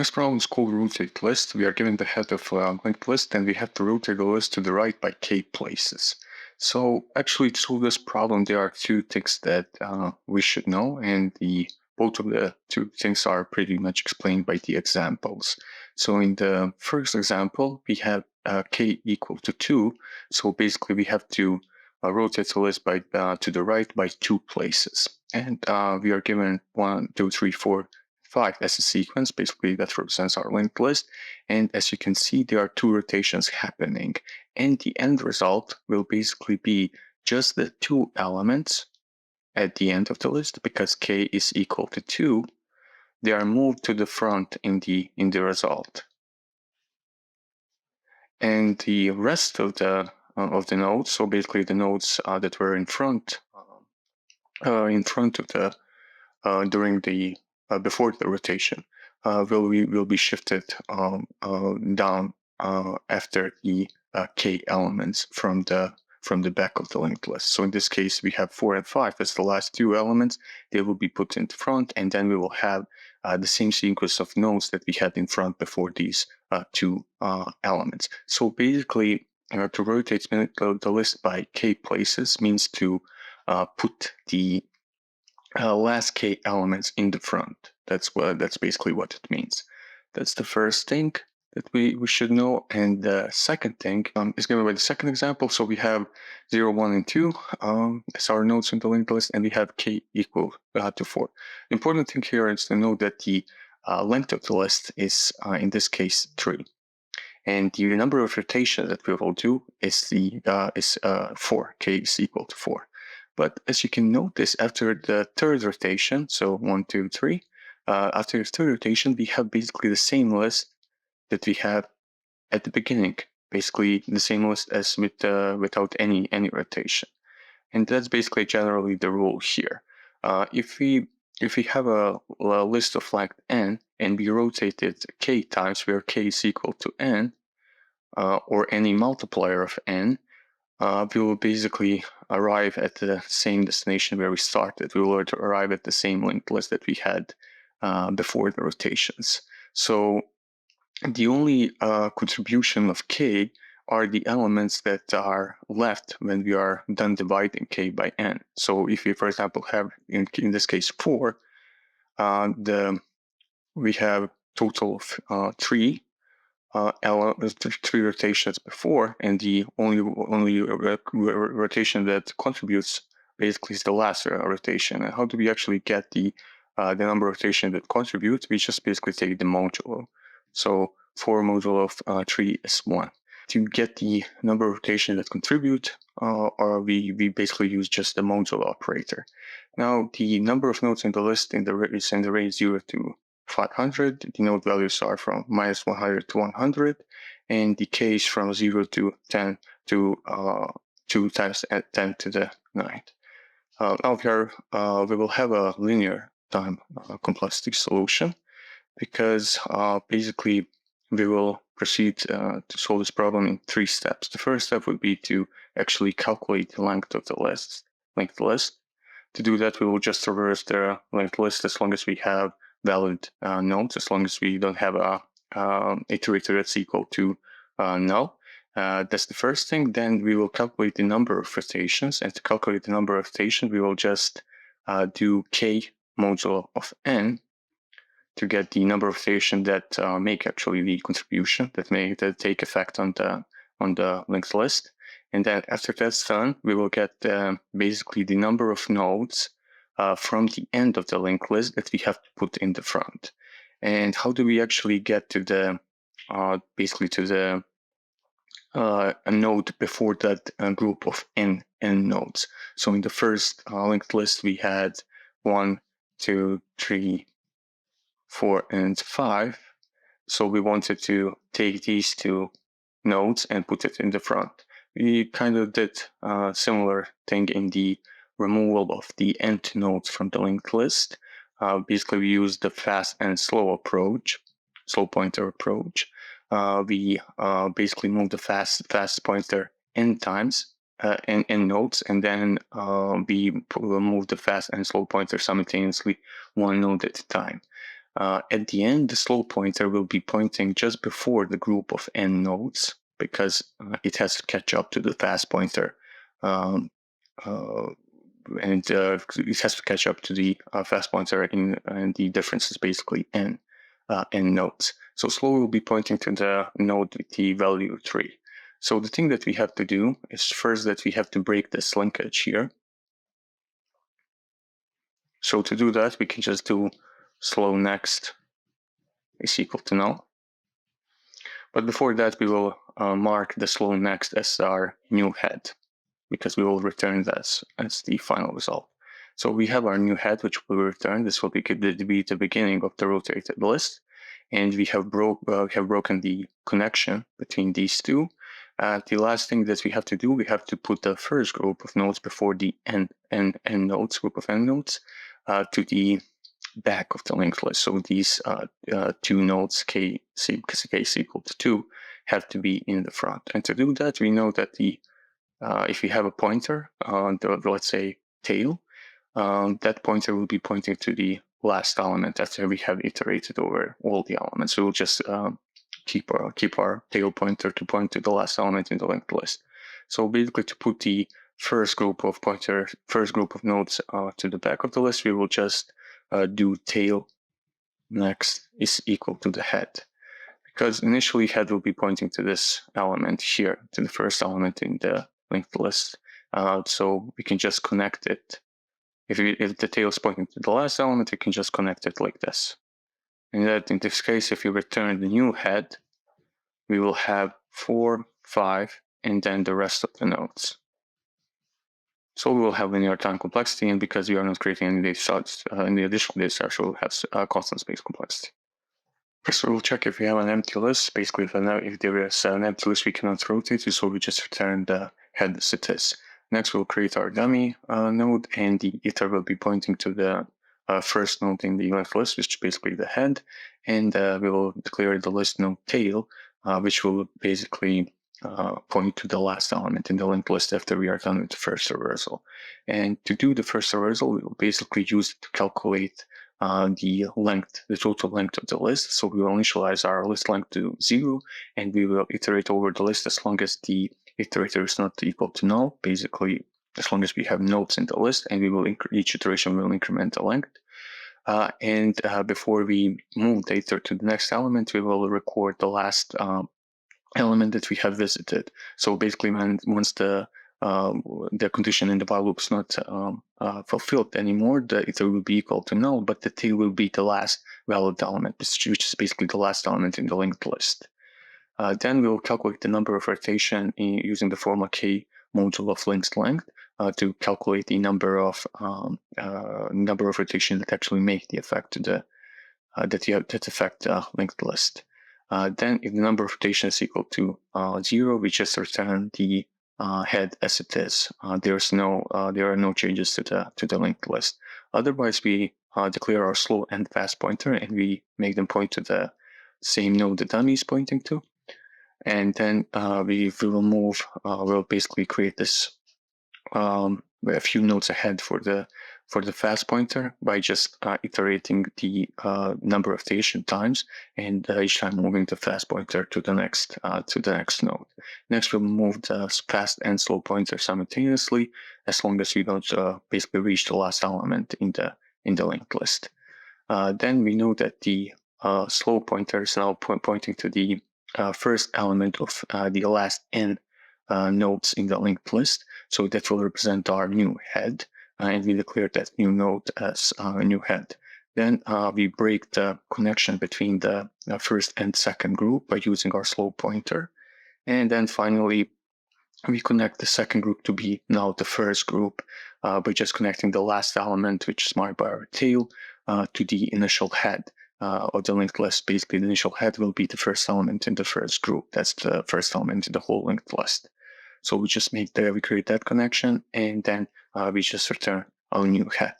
This problem is called rotate list. We are given the head of a linked list and we have to rotate the list to the right by k places. So actually to solve this problem, there are two things that we should know, and both of the two things are pretty much explained by the examples. So in the first example, we have k equal to 2. So basically we have to rotate the list by to the right by 2 places. And we are given 1, 2, 3, 4, 5 as a sequence. Basically that represents our linked list, and as you can see there are 2 rotations happening, and the end result will basically be just the 2 elements at the end of the list, because k is equal to 2. They are moved to the front in the result, and the rest of the nodes, so basically the nodes that were in front of the during the before the rotation will be shifted down after the k elements from the back of the linked list. So in this case, we have 4 and 5 as the last 2 elements. They will be put in front, and then we will have the same sequence of nodes that we had in front before these 2 elements. So basically, to rotate the list by k places means to put the last k elements in the front. That's basically what it means. That's the first thing that we should know. And the second thing is given by the second example. So we have 0, 1, and 2 as our nodes in the linked list, and we have k equal to 4. The important thing here is to know that the length of the list is in this case 3. And the number of rotations that we will do is 4. K is equal to 4. But as you can notice, after the third rotation, so 1, 2, 3, after the third rotation, we have basically the same list that we have at the beginning, basically the same list as without any rotation. And that's basically generally the rule here. If we have a list of length n and we rotate it k times, where k is equal to n, or any multiplier of n, we will basically arrive at the same destination where we started. We will arrive at the same linked list that we had before the rotations. So the only contribution of k are the elements that are left when we are done dividing k by n. So if we, for example, have in this case 4, we have total of 3 rotations before, and the only rotation that contributes basically is the last rotation. And how do we actually get the number of rotations that contribute? We just basically take the modulo. So 4 modulo of 3 is 1. To get the number of rotations that contribute, or we basically use just the modulo operator. Now the number of nodes in the list is in the range 0 to 500. The node values are from -100 to 100, and the k is from 0 to 10 to 2 times 10 to the 9th. Now here we will have a linear time complexity solution, because basically we will proceed to solve this problem in 3 steps. The first step would be to actually calculate the length of the linked list. To do that, we will just traverse the linked list as long as we have valid nodes, as long as we don't have a iterator that's equal to null. That's the first thing. Then we will calculate the number of rotations, and to calculate the number of rotations, we will just do k modulo of n to get the number of rotations that make actually the contribution, that take effect on the linked list. And then after that's done, we will get basically the number of nodes from the end of the linked list that we have to put in the front. And how do we actually get to the basically to the a node before that group of n nodes? So in the first linked list we had 1, 2, 3, 4, and 5. So we wanted to take these 2 nodes and put it in the front. We kind of did a similar thing in the removal of the nth nodes from the linked list. Basically, we use the fast and slow pointer approach. We basically move the fast pointer n times in nodes, and then we move the fast and slow pointer simultaneously, 1 node at a time. At the end, the slow pointer will be pointing just before the group of n nodes because it has to catch up to the fast pointer. And it has to catch up to the fast pointer, and the difference is basically n nodes. So slow will be pointing to the node with the value 3. So the thing that we have to do is first that we have to break this linkage here. So to do that, we can just do slow next is equal to null. But before that, we will mark the slow next as our new head, because we will return this as the final result. So we have our new head, which will return. This will be the beginning of the rotated list. And we have broken the connection between these two. The last thing that we have to do, we have to put the first group of nodes before the n nodes, group of n nodes, to the back of the linked list. So these two nodes, k is equal to 2, have to be in the front. And to do that, we know that the if we have a pointer on let's say tail, that pointer will be pointing to the last element after we have iterated over all the elements. So we'll just keep our tail pointer to point to the last element in the linked list. So basically, to put the first group of nodes to the back of the list, we will just do tail next is equal to the head, because initially head will be pointing to this element here, to the first element in the linked list. So we can just connect it. If the tail is pointing to the last element, we can just connect it like this. And that in this case, if we return the new head, we will have 4, 5, and then the rest of the nodes. So we will have linear time complexity, and because we are not creating any data sets, any additional data sets, we will have constant space complexity. First, we'll check if we have an empty list. Basically, if there is an empty list we cannot rotate it, so we just return the head as it is. Next, we'll create our dummy node, and the iter will be pointing to the first node in the linked list, which is basically the head, and we will declare the list node tail, which will basically point to the last element in the linked list after we are done with the first reversal. And to do the first reversal, we will basically use it to calculate the total length of the list. So we will initialize our list length to 0, and we will iterate over the list as long as the iterator is not equal to null, basically as long as we have nodes in the list, and we will each iteration will increment the length. And before we move the iter to the next element, we will record the last element that we have visited. So basically, once the condition in the while loop is not fulfilled anymore, the iter will be equal to null, but the tail will be the last valid element, which is basically the last element in the linked list. Then we will calculate the number of rotation using the formula k modulo of linked length to calculate the number of rotation that actually make the effect to that affect linked list. Then, if the number of rotation is equal to 0, we just return the head as it is. There are no changes to the linked list. Otherwise, we declare our slow and fast pointer, and we make them point to the same node the dummy is pointing to. And then we'll basically create this a few nodes ahead for the fast pointer by just iterating the number of rotation times, and each time moving the fast pointer to the next node. Next, we'll move the fast and slow pointer simultaneously, as long as we don't basically reach the last element in the linked list. Then we know that the slow pointer is now pointing to the first element of the last n nodes in the linked list. So that will represent our new head, and we declare that new node as a new head. Then we break the connection between the first and second group by using our slow pointer. And then finally, we connect the second group to be now the first group by just connecting the last element, which is marked by our tail, to the initial head of the linked list. Basically, the initial head will be the first element in the first group. That's the first element in the whole linked list. So we just we create that connection, and then we just return our new head.